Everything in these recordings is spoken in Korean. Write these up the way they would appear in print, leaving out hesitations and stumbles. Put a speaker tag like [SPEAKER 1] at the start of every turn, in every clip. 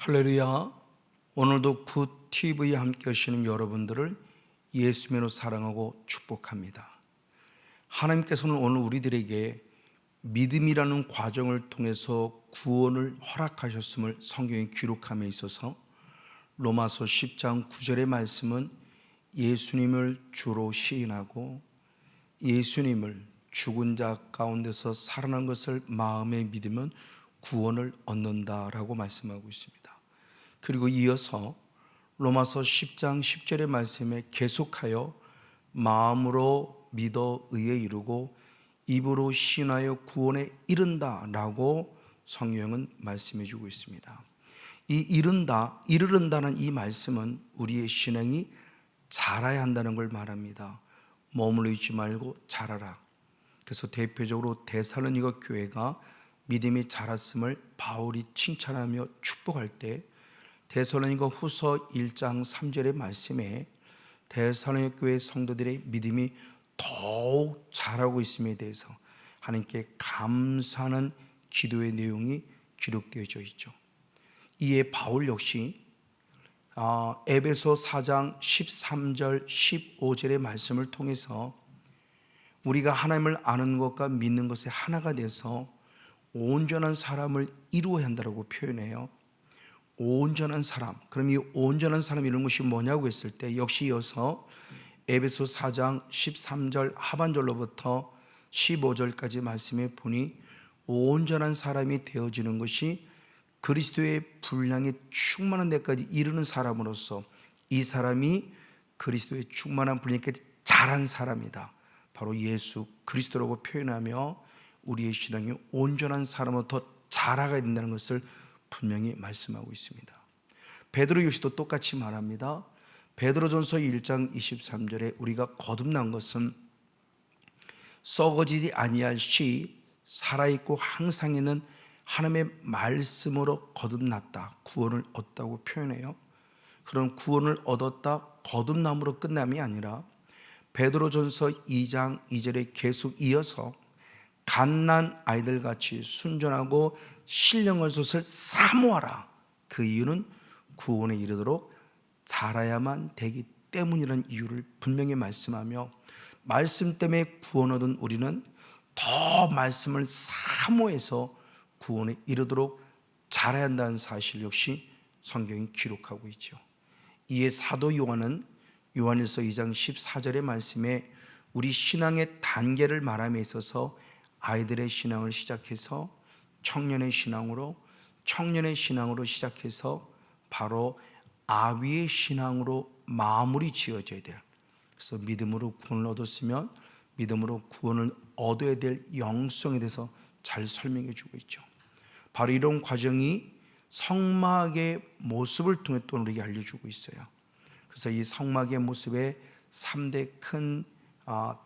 [SPEAKER 1] 할렐루야. 오늘도 굿TV에 함께 하시는 여러분들을 예수님으로 사랑하고 축복합니다. 하나님께서는 오늘 우리들에게 믿음이라는 과정을 통해서 구원을 허락하셨음을 성경에 기록함에 있어서 로마서 10장 9절의 말씀은 예수님을 주로 시인하고 예수님을 죽은 자 가운데서 살아난 것을 마음에 믿으면 구원을 얻는다라고 말씀하고 있습니다. 그리고 이어서 로마서 10장 10절의 말씀에 계속하여 마음으로 믿어 의에 이르고 입으로 신하여 구원에 이른다라고 성경은 말씀해 주고 있습니다. 이 이르른다는 이 말씀은 우리의 신앙이 자라야 한다는 걸 말합니다. 머물러 있지 말고 자라라. 그래서 대표적으로 데살로니가 교회가 믿음이 자랐음을 바울이 칭찬하며 축복할 때 데살로니가 후서 1장 3절의 말씀에 데살로니가 교회 성도들의 믿음이 더욱 자라고 있음에 대해서 하나님께 감사하는 기도의 내용이 기록되어져 있죠. 이에 바울 역시 에베소 4장 13절 15절의 말씀을 통해서 우리가 하나님을 아는 것과 믿는 것에 하나가 돼서 온전한 사람을 이루어야 한다고 표현해요. 온전한 사람. 그럼 이 온전한 사람 이런 것이 뭐냐고 했을 때 역시 이어서 에베소 4장 13절 하반절로부터 15절까지 말씀해 보니 온전한 사람이 되어지는 것이 그리스도의 분량이 충만한 데까지 이르는 사람으로서 이 사람이 그리스도의 충만한 분량까지 자란 사람이다. 바로 예수 그리스도라고 표현하며 우리의 신앙이 온전한 사람으로 더 자라가야 된다는 것을 분명히 말씀하고 있습니다. 베드로 역시도 똑같이 말합니다. 베드로전서 1장 23절에 우리가 거듭난 것은 썩어지지 아니할 시 살아있고 항상 있는 하나님의 말씀으로 거듭났다, 구원을 얻었다고 표현해요. 그런 구원을 얻었다, 거듭남으로 끝남이 아니라 베드로전서 2장 2절에 계속 이어서 갓난 아이들같이 순전하고 신령한 것을 사모하라. 그 이유는 구원에 이르도록 자라야만 되기 때문이라는 이유를 분명히 말씀하며 말씀 때문에 구원 얻은 우리는 더 말씀을 사모해서 구원에 이르도록 자라야 한다는 사실 역시 성경이 기록하고 있죠. 이에 사도 요한은 요한일서 2장 14절의 말씀에 우리 신앙의 단계를 말함에 있어서 아이들의 신앙을 시작해서 청년의 신앙으로 시작해서 바로 아비의 신앙으로 마무리 지어져야 돼요. 그래서 믿음으로 구원을 얻었으면 믿음으로 구원을 얻어야 될 영성에 대해서 잘 설명해 주고 있죠. 바로 이런 과정이 성막의 모습을 통해 또 우리에게 알려주고 있어요. 그래서 이 성막의 모습에 3대 큰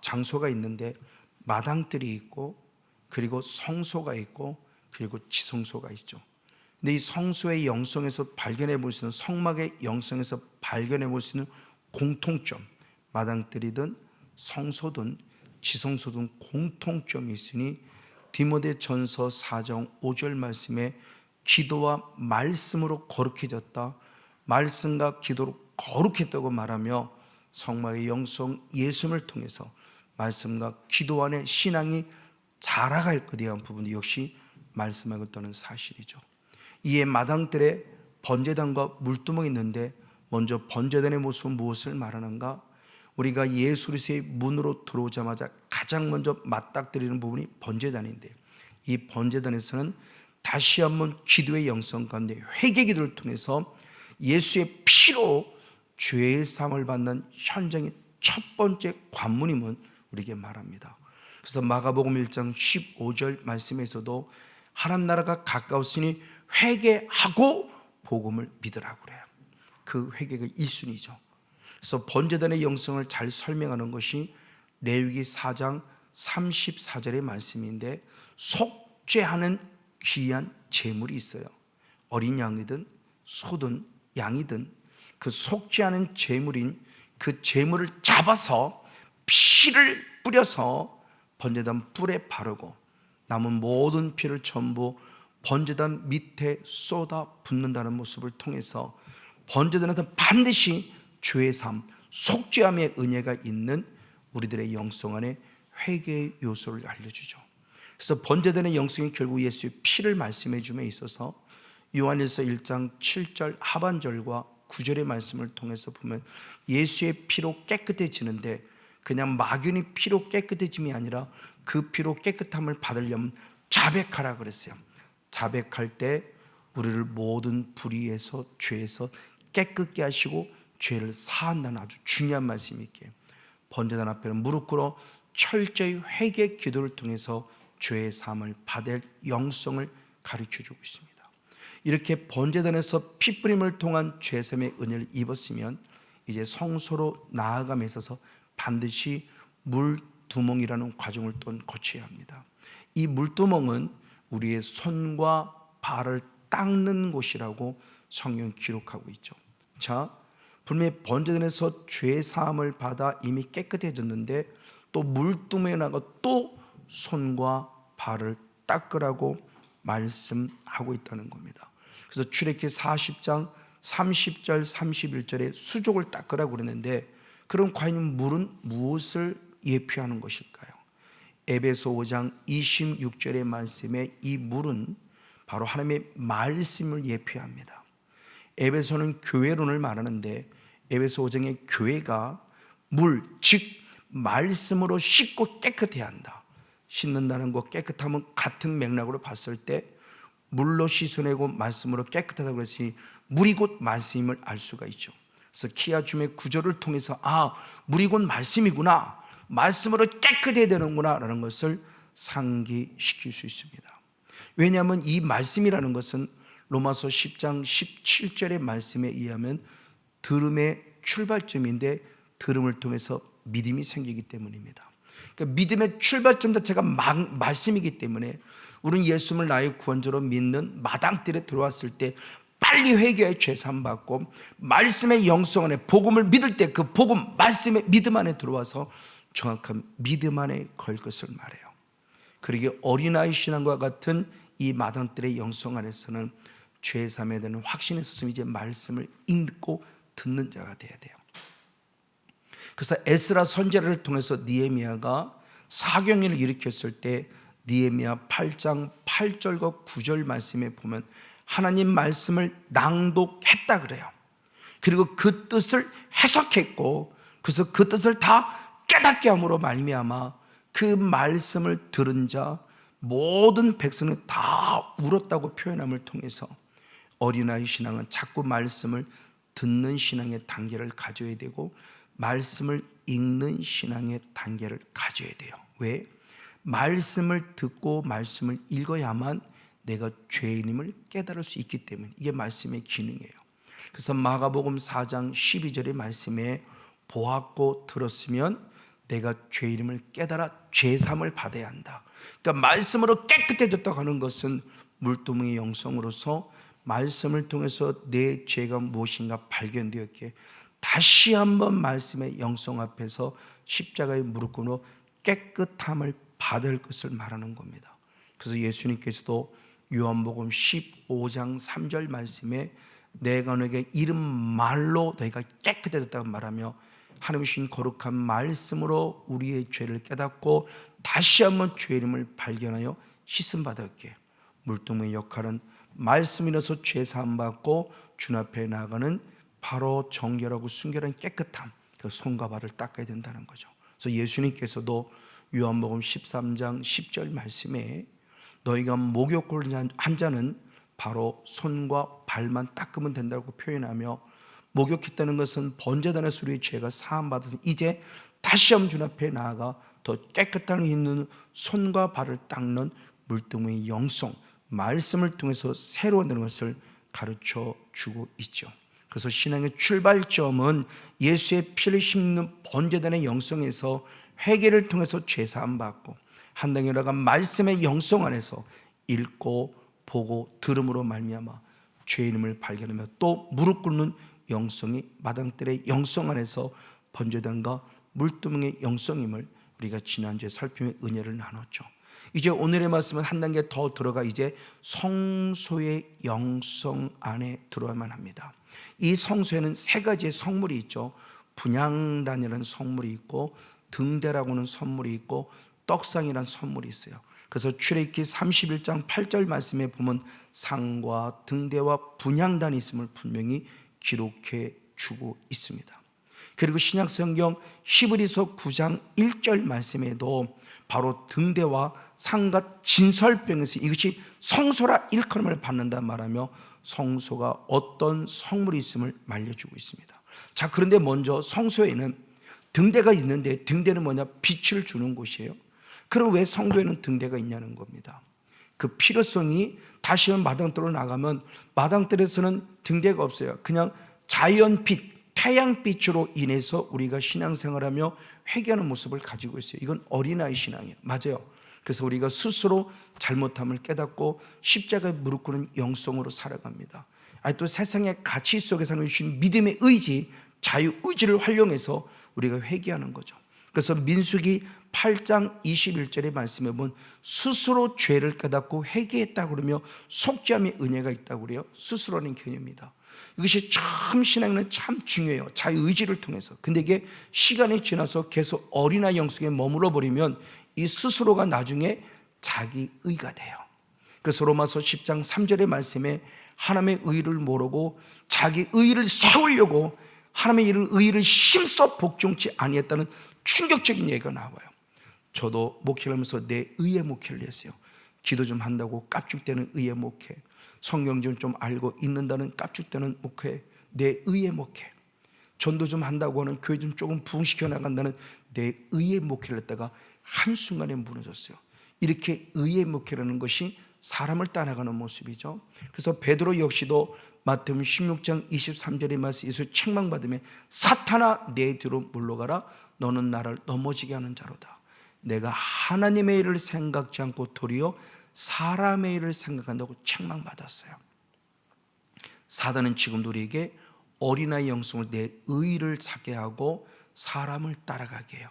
[SPEAKER 1] 장소가 있는데 마당들이 있고 그리고 성소가 있고 그리고 지성소가 있죠. 근데 이 성소의 영성에서 발견해 볼 수 있는 성막의 영성에서 발견해 볼 수 있는 공통점, 마당들이든 성소든 지성소든 공통점이 있으니 디모데전서 4장 5절 말씀에 기도와 말씀으로 거룩해졌다, 말씀과 기도로 거룩했다고 말하며 성막의 영성 예수님을 통해서 말씀과 기도 안에 신앙이 자라갈 것에 대한 부분이 역시 말씀하고 있다는 사실이죠. 이에 마당들에 번제단과 물두멍이 있는데 먼저 번제단의 모습은 무엇을 말하는가? 우리가 예수 그리스도의 문으로 들어오자마자 가장 먼저 맞닥뜨리는 부분이 번제단인데 이 번제단에서는 다시 한번 기도의 영성 가운데 회개 기도를 통해서 예수의 피로 죄의 사함을 받는 현장의 첫 번째 관문임은 우리에게 말합니다. 그래서 마가복음 1장 15절 말씀에서도 하나님 나라가 가까웠으니 회개하고 복음을 믿으라고 그래요. 그 회개가 1순위죠. 그래서 번제단의 영성을 잘 설명하는 것이 레위기 4장 34절의 말씀인데 속죄하는 귀한 제물이 있어요. 어린 양이든 소든 양이든 그 속죄하는 제물인 그 제물을 잡아서 피를 뿌려서 번제단 뿔에 바르고 남은 모든 피를 전부 번제단 밑에 쏟아 붓는다는 모습을 통해서 번제단에서 반드시 죄 사함, 속죄함의 은혜가 있는 우리들의 영성 안에 회개의 요소를 알려주죠. 그래서 번제단의 영성이 결국 예수의 피를 말씀해 줌에 있어서 요한일서 1장 7절 하반절과 9절의 말씀을 통해서 보면 예수의 피로 깨끗해지는데 그냥 막연히 피로 깨끗해짐이 아니라 그 피로 깨끗함을 받으려면 자백하라 그랬어요. 자백할 때 우리를 모든 불의에서 죄에서 깨끗게 하시고 죄를 사한다는 아주 중요한 말씀이 있기에 번제단 앞에는 무릎 꿇어 철저히 회개 기도를 통해서 죄의 사함을 받을 영성을 가르쳐주고 있습니다. 이렇게 번제단에서 피뿌림을 통한 죄사함의 은혜를 입었으면 이제 성소로 나아감에 있어서 반드시 물두멍이라는 과정을 또 거쳐야 합니다. 이 물두멍은 우리의 손과 발을 닦는 곳이라고 성경은 기록하고 있죠. 자, 분명히 번제단에서 죄 사함을 받아 이미 깨끗해졌는데 또 물두멍에 나가 또 손과 발을 닦으라고 말씀하고 있다는 겁니다. 그래서 출애굽기 40장 30절 31절에 수족을 닦으라고 그랬는데 그럼 과연 물은 무엇을 예표하는 것일까요? 에베소 5장 26절의 말씀에 이 물은 바로 하나님의 말씀을 예표합니다. 에베소는 교회론을 말하는데 에베소 5장의 교회가 물, 즉 말씀으로 씻고 깨끗해야 한다. 씻는다는 것, 깨끗함은 같은 맥락으로 봤을 때 물로 씻어내고 말씀으로 깨끗하다고 그랬으니 물이 곧 말씀임을 알 수가 있죠. 그래서 키아줌의 구절을 통해서 물이 곧 말씀이구나, 말씀으로 깨끗해야 되는구나 라는 것을 상기시킬 수 있습니다. 왜냐하면 이 말씀이라는 것은 로마서 10장 17절의 말씀에 의하면 들음의 출발점인데 들음을 통해서 믿음이 생기기 때문입니다. 그러니까 믿음의 출발점 자체가 말씀이기 때문에 우리는 예수님을 나의 구원자로 믿는 마당들에 들어왔을 때 빨리 회개하여 죄사함 받고 말씀의 영성 안에 복음을 믿을 때 그 복음, 말씀의 믿음 안에 들어와서 정확한 믿음 안에 걸 것을 말해요. 그러기에 어린아이 신앙과 같은 이 마당들의 영성 안에서는 죄사함에 대한 확신이 있었으면 이제 말씀을 읽고 듣는 자가 돼야 돼요. 그래서 에스라 선지자를 통해서 느헤미야가 사경회를 일으켰을 때 느헤미야 8장 8절과 9절 말씀에 보면 하나님 말씀을 낭독했다 그래요. 그리고 그 뜻을 해석했고 그래서 그 뜻을 다 깨닫게 함으로 말미암아 그 말씀을 들은 자 모든 백성은 다 울었다고 표현함을 통해서 어린아이 신앙은 자꾸 말씀을 듣는 신앙의 단계를 가져야 되고 말씀을 읽는 신앙의 단계를 가져야 돼요. 왜? 말씀을 듣고 말씀을 읽어야만 내가 죄인임을 깨달을 수 있기 때문에 이게 말씀의 기능이에요. 그래서 마가복음 4장 12절의 말씀에 보았고 들었으면 내가 죄인임을 깨달아 죄사함을 받아야 한다. 그러니까 말씀으로 깨끗해졌다고 하는 것은 물두멍의 영성으로서 말씀을 통해서 내 죄가 무엇인가 발견되었기에 다시 한번 말씀의 영성 앞에서 십자가에 무릎 꿇어 깨끗함을 받을 것을 말하는 겁니다. 그래서 예수님께서도 요한복음 15장 3절 말씀에 내가 너에게 이른 말로 너희가 깨끗해졌다고 말하며 하나님의 신 거룩한 말씀으로 우리의 죄를 깨닫고 다시 한번 죄 이름을 발견하여 씻음 받았기에 물두멍의 역할은 말씀이라서 죄 사함 받고 주님 앞에 나아가는 바로 정결하고 순결한 깨끗함, 그 손과 발을 닦아야 된다는 거죠. 그래서 예수님께서도 요한복음 13장 10절 말씀에 너희가 목욕을 한 자는 바로 손과 발만 닦으면 된다고 표현하며 목욕했다는 것은 번제단에서 우리의 죄가 사함받아서 이제 다시 한번 주님 앞에 나아가 더 깨끗함을 있는 손과 발을 닦는 물두멍의 영성, 말씀을 통해서 새로운 것을 가르쳐 주고 있죠. 그래서 신앙의 출발점은 예수의 피를 심는 번제단의 영성에서 회개를 통해서 죄사함 받고 한 단계 나아가 말씀의 영성 안에서 읽고 보고 들음으로 말미암아 죄 이름을 발견하며 또 무릎 꿇는 영성이 마당들의 영성 안에서 번제단과 물두멍의 영성임을 우리가 지난주에 살피며 은혜를 나눴죠. 이제 오늘의 말씀은 한 단계 더 들어가 이제 성소의 영성 안에 들어야만 합니다. 이 성소에는 세 가지의 성물이 있죠. 분향단이라는 성물이 있고, 등대라고는 성물이 있고, 떡상이라는 성물이 있어요. 그래서 출애굽기 31장 8절 말씀에 보면 상과 등대와 분향단이 있음을 분명히 기록해 주고 있습니다. 그리고 신약성경 히브리서 9장 1절 말씀에도 바로 등대와 상과 진설병에서 이것이 성소라 일컬음을 받는다 말하며 성소가 어떤 성물이 있음을 말려주고 있습니다. 자, 그런데 먼저 성소에는 등대가 있는데, 등대는 뭐냐? 빛을 주는 곳이에요. 그럼 왜 성도에는 등대가 있냐는 겁니다. 그 필요성이, 다시 마당뜰로 나가면 마당뜰에서는 등대가 없어요. 그냥 자연빛, 태양빛으로 인해서 우리가 신앙생활하며 회개하는 모습을 가지고 있어요. 이건 어린아이 신앙이에요. 맞아요. 그래서 우리가 스스로 잘못함을 깨닫고 십자가에 무릎 꿇는 영성으로 살아갑니다. 또 세상의 가치 속에서 주신 믿음의 의지, 자유의지를 활용해서 우리가 회개하는 거죠. 그래서 민수기 8장 21절의 말씀에 보면 스스로 죄를 깨닫고 회개했다고 그러며 속죄함의 은혜가 있다고 그래요. 스스로라는 개념입니다. 이것이 참 신앙은 참 중요해요. 자유의지를 통해서. 근데 이게 시간이 지나서 계속 어린아이 영성에 머물러 버리면 이 스스로가 나중에 자기의가 돼요. 그래서 로마서 10장 3절의 말씀에 하나님의 의를 모르고 자기 의를 세우려고 하나님의 의를 힘써 복종치 아니했다는 충격적인 얘기가 나와요. 저도 목회를 하면서 내 의의 목회를 했어요. 기도 좀 한다고 깝죽대는 의의 목회, 성경 좀 알고 있는다는 깝죽대는 목회, 내 의의 목회, 전도 좀 한다고 하는 교회 좀 조금 부흥시켜 나간다는 내 의의 목회를 했다가 한순간에 무너졌어요. 이렇게 의의 목회라는 것이 사람을 따라가는 모습이죠. 그래서 베드로 역시도 마태복음 16장 23절의 말씀, 예수 책망받으며 사탄아 내 뒤로 물러가라, 너는 나를 넘어지게 하는 자로다. 내가 하나님의 일을 생각지 않고 도리어 사람의 일을 생각한다고 책망받았어요. 사단은 지금도 우리에게 어린아이 영성을, 내 의를 찾게 하고 사람을 따라가게 해요.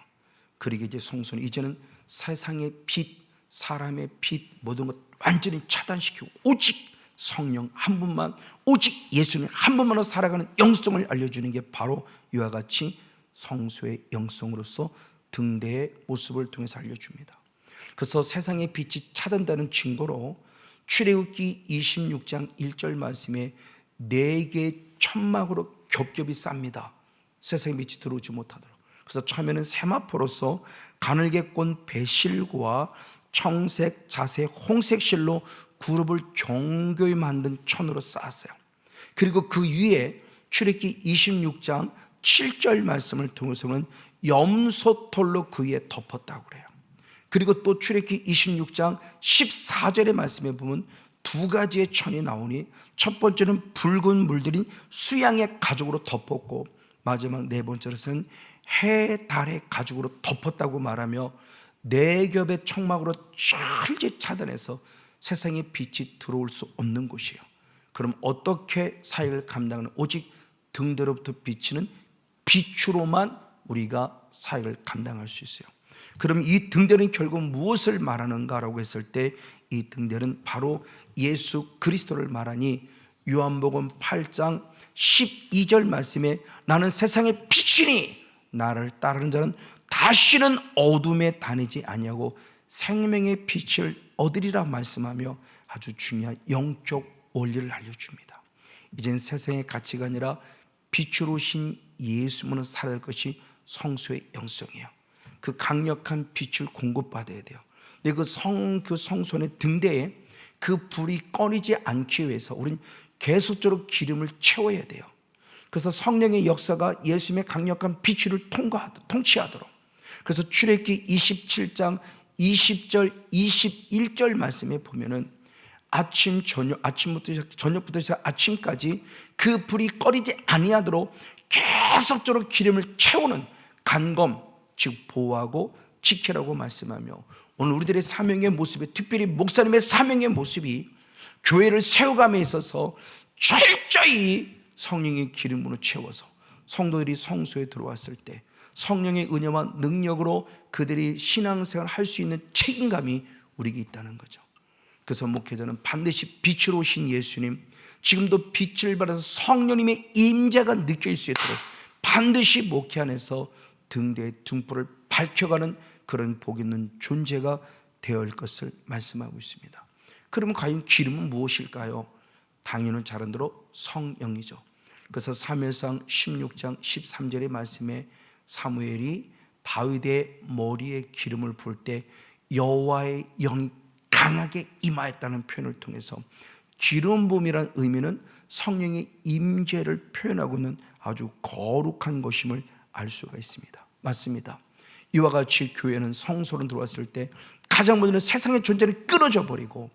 [SPEAKER 1] 그리고 이제 성소는 이제는 세상의 빛, 사람의 빛, 모든 것 완전히 차단시키고 오직 성령 한 분만, 오직 예수님 한 분만으로 살아가는 영성을 알려주는 게 바로 이와 같이 성소의 영성으로서 등대의 모습을 통해서 알려줍니다. 그래서 세상의 빛이 차단다는 증거로 출애굽기 26장 1절 말씀에 4개의 천막으로 겹겹이 쌉니다. 세상의 빛이 들어오지 못하도록. 그래서 처음에는 세마포로서 가늘게 꼰 배실과 청색, 자색, 홍색 실로 그룹을 정교히 만든 천으로 쌓았어요. 그리고 그 위에 출애굽기 26장 7절 말씀을 통해서는 염소털로 그 위에 덮었다고 그래요. 그리고 또 출애굽기 26장 14절의 말씀에 보면 2가지의 천이 나오니 첫 번째는 붉은 물들인 수양의 가죽으로 덮었고 마지막 4번째로는 해, 달의 가죽으로 덮었다고 말하며 4겹의 청막으로 철저히 차단해서 세상의 빛이 들어올 수 없는 곳이에요. 그럼 어떻게 사역을 감당하는, 오직 등대로부터 비치는 빛으로만 우리가 사역을 감당할 수 있어요. 그럼 이 등대는 결국 무엇을 말하는가라고 했을 때 이 등대는 바로 예수 그리스도를 말하니 요한복음 8장 12절 말씀에 나는 세상의 빛이니 나를 따르는 자는 다시는 어둠에 다니지 아니하고 생명의 빛을 얻으리라 말씀하며 아주 중요한 영적 원리를 알려줍니다. 이젠 세상의 가치가 아니라 빛으로 오신 예수만으로 살아갈 것이 성소의 영성이에요. 그 강력한 빛을 공급받아야 돼요. 근데 그 성소의 등대에 그 불이 꺼리지 않기 위해서 우리는 계속적으로 기름을 채워야 돼요. 그래서 성령의 역사가 예수님의 강력한 빛을 통치하도록. 그래서 출애굽기 27장 20절 21절 말씀에 보면은 저녁부터 시작 아침까지 그 불이 꺼리지 아니하도록 계속적으로 기름을 채우는 간검, 즉 보호하고 지키라고 말씀하며, 오늘 우리들의 사명의 모습이, 특별히 목사님의 사명의 모습이 교회를 세워감에 있어서 철저히 성령의 기름으로 채워서 성도들이 성소에 들어왔을 때 성령의 은혜와 능력으로 그들이 신앙생활을 할 수 있는 책임감이 우리에게 있다는 거죠. 그래서 목회자는 반드시 빛으로 오신 예수님, 지금도 빛을 받아서 성령님의 임재가 느낄 수 있도록 반드시 목회 안에서 등대의 등불을 밝혀가는 그런 복 있는 존재가 되어야 할 것을 말씀하고 있습니다. 그러면 과연 기름은 무엇일까요? 당연히 잘 아는 대로 성령이죠. 그래서 사무엘상 16장 13절의 말씀에 사무엘이 다윗의 머리에 기름을 부을 때 여호와의 영이 강하게 임하였다는 표현을 통해서 기름 부음이라는 의미는 성령의 임재를 표현하고 있는 아주 거룩한 것임을 알 수가 있습니다. 맞습니다. 이와 같이 교회는 성소로 들어왔을 때 가장 먼저는 세상의 존재를 끊어져 버리고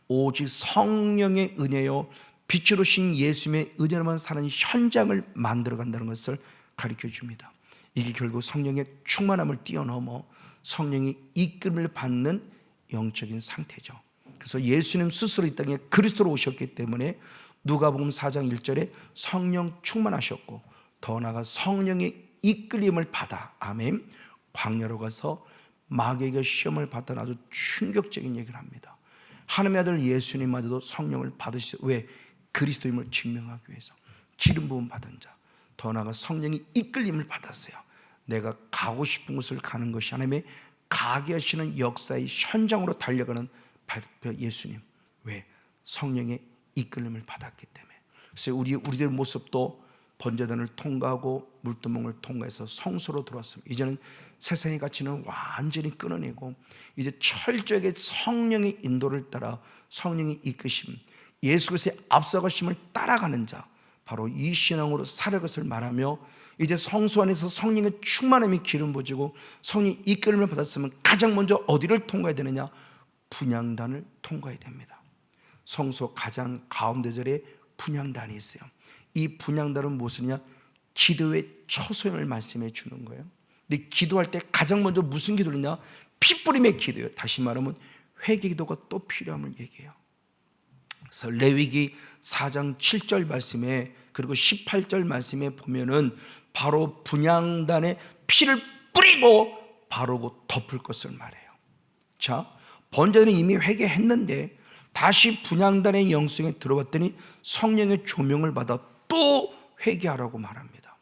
[SPEAKER 1] 오직 성령의 은혜요 빛으로 오신 예수님의 은혜로만 사는 현장을 만들어 간다는 것을 가르쳐 줍니다. 이게 결국 성령의 충만함을 뛰어넘어 성령의 이끌음을 받는 영적인 상태죠. 그래서 예수님 스스로 이 땅에 그리스도로 오셨기 때문에 누가복음 4장 1절에 성령 충만하셨고 더 나아가 성령의 이끌림을 받아 아멘 광야로 가서 마귀에게 시험을 받던 아주 충격적인 얘기를 합니다. 하나님의 아들 예수님마저도 성령을 받으시죠. 왜? 그리스도임을 증명하기 위해서 기름 부음 받은 자, 더 나아가 성령이 이끌림을 받았어요. 내가 가고 싶은 곳을 가는 것이 하나님의 가게 하시는 역사의 현장으로 달려가는 예수님. 왜? 성령의 이끌림을 받았기 때문에. 그래서 우리들 모습도 번제단을 통과하고 물두멍을 통과해서 성소로 들어왔습니다. 이제는 세상의 가치는 완전히 끊어내고 이제 철저하게 성령의 인도를 따라 성령의 이끄심, 예수 그리스도의 앞서가심을 따라가는 자, 바로 이 신앙으로 살아갈 것을 말하며 이제 성소 안에서 성령의 충만함이 기름 부어지고 성령의 이끌림을 받았으면 가장 먼저 어디를 통과해야 되느냐? 분향단을 통과해야 됩니다. 성소 가장 가운데절에 분향단이 있어요. 이 분향단은 무엇이냐? 기도의 처소임을 말씀해 주는 거예요. 근데 기도할 때 가장 먼저 무슨 기도냐? 핏부림의 기도예요. 다시 말하면 회개 기도가 또 필요함을 얘기해요. 그래서 레위기 4장 7절 말씀에 그리고 18절 말씀에 보면은 바로 분향단에 피를 뿌리고 바르고 덮을 것을 말해요. 자, 번제는 이미 회개했는데 다시 분향단의 영성에 들어왔더니 성령의 조명을 받아 또 회개하라고 말합니다.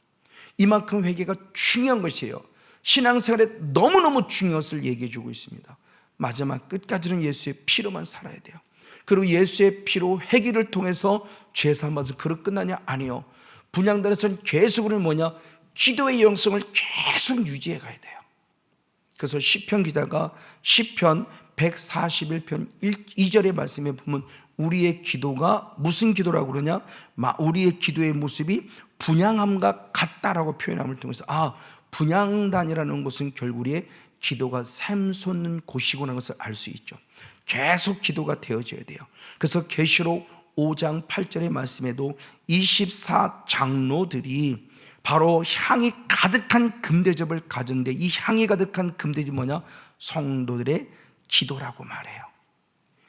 [SPEAKER 1] 이만큼 회개가 중요한 것이에요. 신앙생활에 너무너무 중요한 것을 얘기해 주고 있습니다. 마지막 끝까지는 예수의 피로만 살아야 돼요. 그리고 예수의 피로 회개를 통해서 죄사함 받아서 그릇 끝나냐? 아니요. 분향단에서는 계속으로 뭐냐? 기도의 영성을 계속 유지해 가야 돼요. 그래서 시편 기자가 시편 141편 2절의 말씀에 보면 우리의 기도가 무슨 기도라고 그러냐? 우리의 기도의 모습이 분향함과 같다라고 표현함을 통해서 분향단이라는 것은 결국 우리의 기도가 샘솟는 곳이구나 것을 알 수 있죠. 계속 기도가 되어져야 돼요. 그래서 계시록 5장 8절의 말씀에도 24장로들이 바로 향이 가득한 금대접을 가졌는데 이 향이 가득한 금대접이 뭐냐? 성도들의 기도라고 말해요.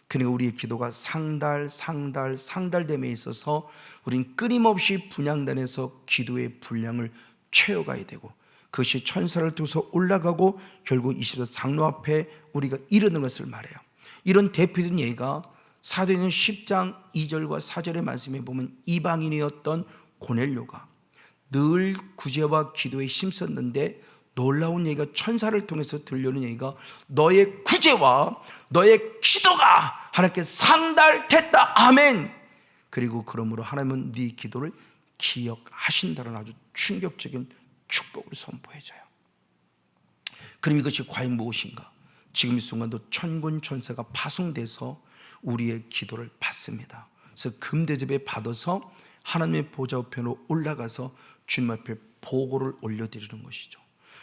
[SPEAKER 1] 그러니까 우리의 기도가 상달됨에 있어서 우린 끊임없이 분향단에서 기도의 분량을 채워가야 되고 그것이 천사를 두서 올라가고 결국 24장로 앞에 우리가 이르는 것을 말해요. 이런 대표적인 예가 사도행전 10장 2절과 4절의 말씀에 보면 이방인이었던 고넬료가 늘 구제와 기도에 힘썼는데 놀라운 얘기가 천사를 통해서 들려오는 얘기가 너의 구제와 너의 기도가 하나님께 상달됐다. 아멘. 그리고 그러므로 하나님은 네 기도를 기억하신다는 아주 충격적인 축복을 선포해줘요. 그럼 이것이 과연 무엇인가? 지금 이 순간도 천군 천사가 파송돼서 우리의 기도를 받습니다. 그래서 금대접에 받아서 하나님의 보좌 우편으로 올라가서 주님 앞에 보고를 올려드리는 것이죠.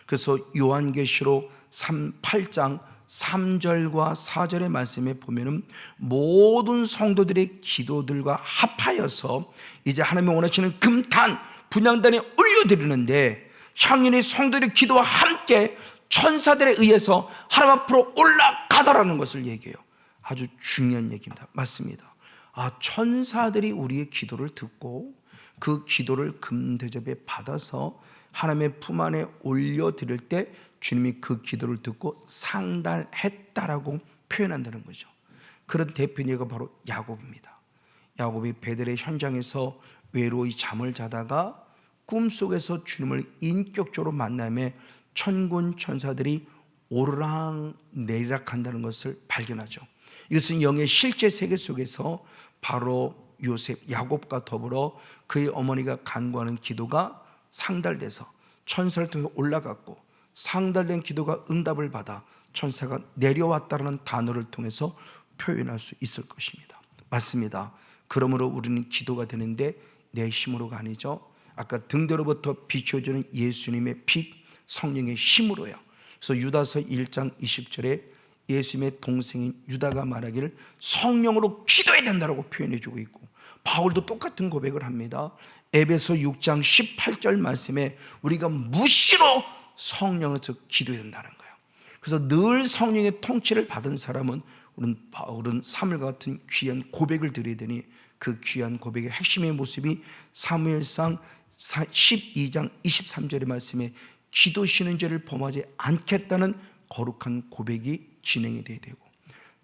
[SPEAKER 1] 그래서 요한계시록 8장 3절과 4절의 말씀에 보면은 모든 성도들의 기도들과 합하여서 이제 하나님이 원하시는 금탄 분향단에 올려드리는데 향연의 성도들의 기도와 함께 천사들에 의해서 하나님 앞으로 올라가다라는 것을 얘기해요. 아주 중요한 얘기입니다. 맞습니다. 천사들이 우리의 기도를 듣고 그 기도를 금대접에 받아서 하나님의 품 안에 올려드릴 때 주님이 그 기도를 듣고 상달했다라고 표현한다는 거죠. 그런 대표녀가 바로 야곱입니다. 야곱이 베델의 현장에서 외로이 잠을 자다가 꿈속에서 주님을 인격적으로 만남에 천군 천사들이 오르락 내리락 한다는 것을 발견하죠. 이것은 영의 실제 세계 속에서 바로 요셉, 야곱과 더불어 그의 어머니가 간구하는 기도가 상달돼서 천사를 통해 올라갔고, 상달된 기도가 응답을 받아 천사가 내려왔다는 단어를 통해서 표현할 수 있을 것입니다. 맞습니다. 그러므로 우리는 기도가 되는데 내 힘으로가 아니죠. 아까 등대로부터 비춰주는 예수님의 빛, 성령의 힘으로요. 그래서 유다서 1장 20절에 예수님의 동생인 유다가 말하기를 성령으로 기도해야 된다고 표현해주고 있고, 바울도 똑같은 고백을 합니다. 에베소 6장 18절 말씀에 우리가 무시로 성령에서 기도해야 된다는 거예요. 그래서 늘 성령의 통치를 받은 사람은 우리는 바울은 사물과 같은 귀한 고백을 드려야 되니, 그 귀한 고백의 핵심의 모습이 사무엘상 12장 23절의 말씀에 기도 쉬는 죄를 범하지 않겠다는 거룩한 고백이 진행이 돼야 되고,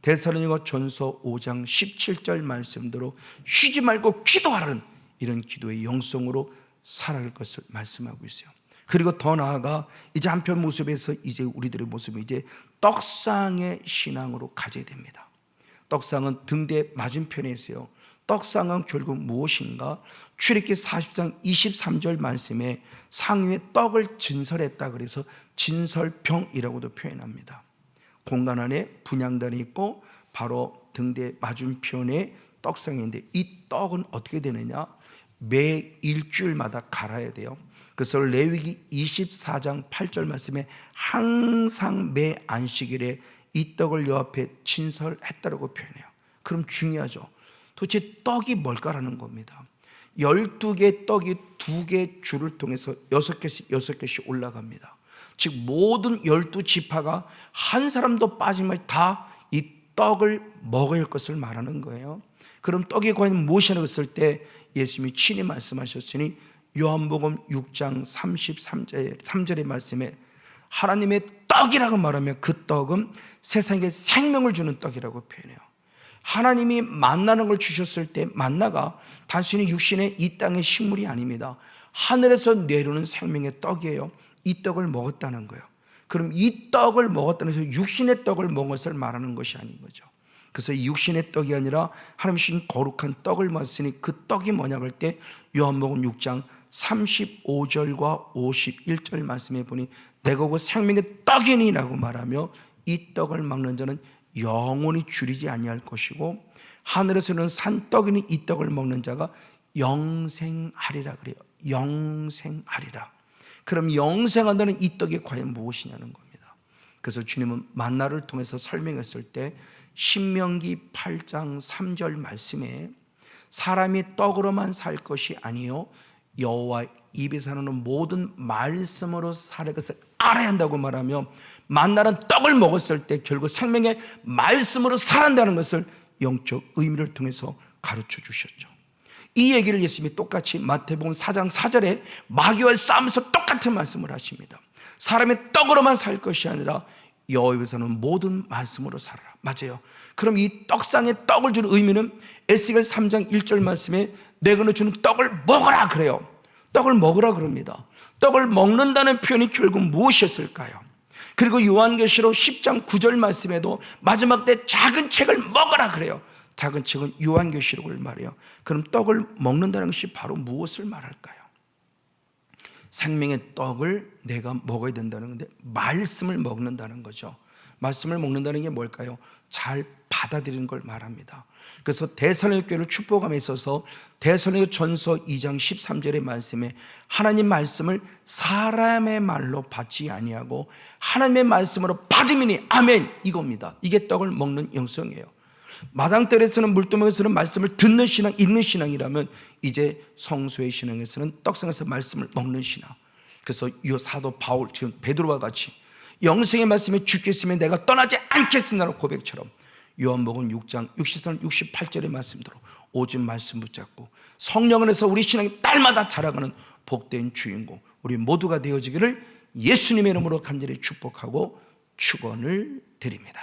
[SPEAKER 1] 데살로니가 전서 5장 17절 말씀대로 쉬지 말고 기도하라는 이런 기도의 영성으로 살아갈 것을 말씀하고 있어요. 그리고 더 나아가 이제 한편 모습에서 이제 우리들의 모습은 이제 떡상의 신앙으로 가져야 됩니다. 떡상은 등대 맞은편에 있어요. 떡상은 결국 무엇인가? 출애굽기 40장 23절 말씀에 상위에 떡을 진설했다 그래서 진설병이라고도 표현합니다. 공간 안에 분향단이 있고 바로 등대 맞은편에 떡상인데, 이 떡은 어떻게 되느냐? 매 일주일마다 갈아야 돼요. 그래서 레위기 24장 8절 말씀에 항상 매 안식일에 이 떡을 여 앞에 진설했다라고 표현해요. 그럼 중요하죠. 도대체 떡이 뭘까라는 겁니다. 12개 떡이 2개 줄을 통해서 6개씩 올라갑니다. 즉 모든 12지파가 한 사람도 빠짐없이 다 이 떡을 먹어야 할 것을 말하는 거예요. 그럼 떡이 과연 무엇이라고 했을 때 예수님이 친히 말씀하셨으니, 요한복음 6장 33절의 말씀에 하나님의 떡이라고 말하면 그 떡은 세상에 생명을 주는 떡이라고 표현해요. 하나님이 만나는 걸 주셨을 때 만나가 단순히 육신의 이 땅의 식물이 아닙니다. 하늘에서 내려오는 생명의 떡이에요. 이 떡을 먹었다는 거예요. 그럼 이 떡을 먹었다는 것은 육신의 떡을 먹은 것을 말하는 것이 아닌 거죠. 그래서 이 육신의 떡이 아니라 하나님 주신 거룩한 떡을 먹었으니 그 떡이 뭐냐고 할 때 요한복음 6장 35절과 51절 말씀해 보니 내가 그 생명의 떡이니 라고 말하며, 이 떡을 먹는 자는 영원히 줄이지 아니할 것이고 하늘에서는 산 떡이니 이 떡을 먹는 자가 영생하리라 그래요. 영생하리라. 그럼 영생한다는 이 떡이 과연 무엇이냐는 겁니다. 그래서 주님은 만나를 통해서 설명했을 때 신명기 8장 3절 말씀에 사람이 떡으로만 살 것이 아니요 여호와 입에서 나오는 모든 말씀으로 살 것을 알아야 한다고 말하며, 만나는 떡을 먹었을 때 결국 생명의 말씀으로 살아간다는 것을 영적 의미를 통해서 가르쳐 주셨죠. 이 얘기를 예수님이 똑같이 마태복음 4장 4절에 마귀와 싸우면서 똑같은 말씀을 하십니다. 사람의 떡으로만 살 것이 아니라 여호와 입에서는 모든 말씀으로 살아라. 맞아요. 그럼 이 떡상에 떡을 주는 의미는 에스겔 3장 1절 말씀에 내가 너 주는 떡을 먹어라 그래요. 떡을 먹으라 그럽니다. 떡을 먹는다는 표현이 결국 무엇이었을까요? 그리고 요한계시록 10장 9절 말씀에도 마지막 때 작은 책을 먹어라 그래요. 작은 책은 요한계시록을 말해요. 그럼 떡을 먹는다는 것이 바로 무엇을 말할까요? 생명의 떡을 내가 먹어야 된다는 건데 말씀을 먹는다는 거죠. 말씀을 먹는다는 게 뭘까요? 잘 받아들이는 걸 말합니다. 그래서 데살로니가 교회를 축복함에 있어서 데살로니가 전서 2장 13절의 말씀에 하나님 말씀을 사람의 말로 받지 아니하고 하나님의 말씀으로 받으미니 아멘, 이겁니다. 이게 떡을 먹는 영성이에요. 마당ter에서는 물두멍에서는 말씀을 듣는 신앙, 읽는 신앙이라면 이제 성소의 신앙에서는 떡상에서 말씀을 먹는 신앙. 그래서 이 사도 바울, 지금 베드로와 같이 영생의 말씀에 죽겠으면 내가 떠나지 않겠습니다라는 고백처럼 요한복음 6장 63, 68절의 말씀대로 오직 말씀 붙잡고 성령 안에서 우리 신앙이 날마다 자라가는 복된 주인공 우리 모두가 되어지기를 예수님의 이름으로 간절히 축복하고 축원을 드립니다.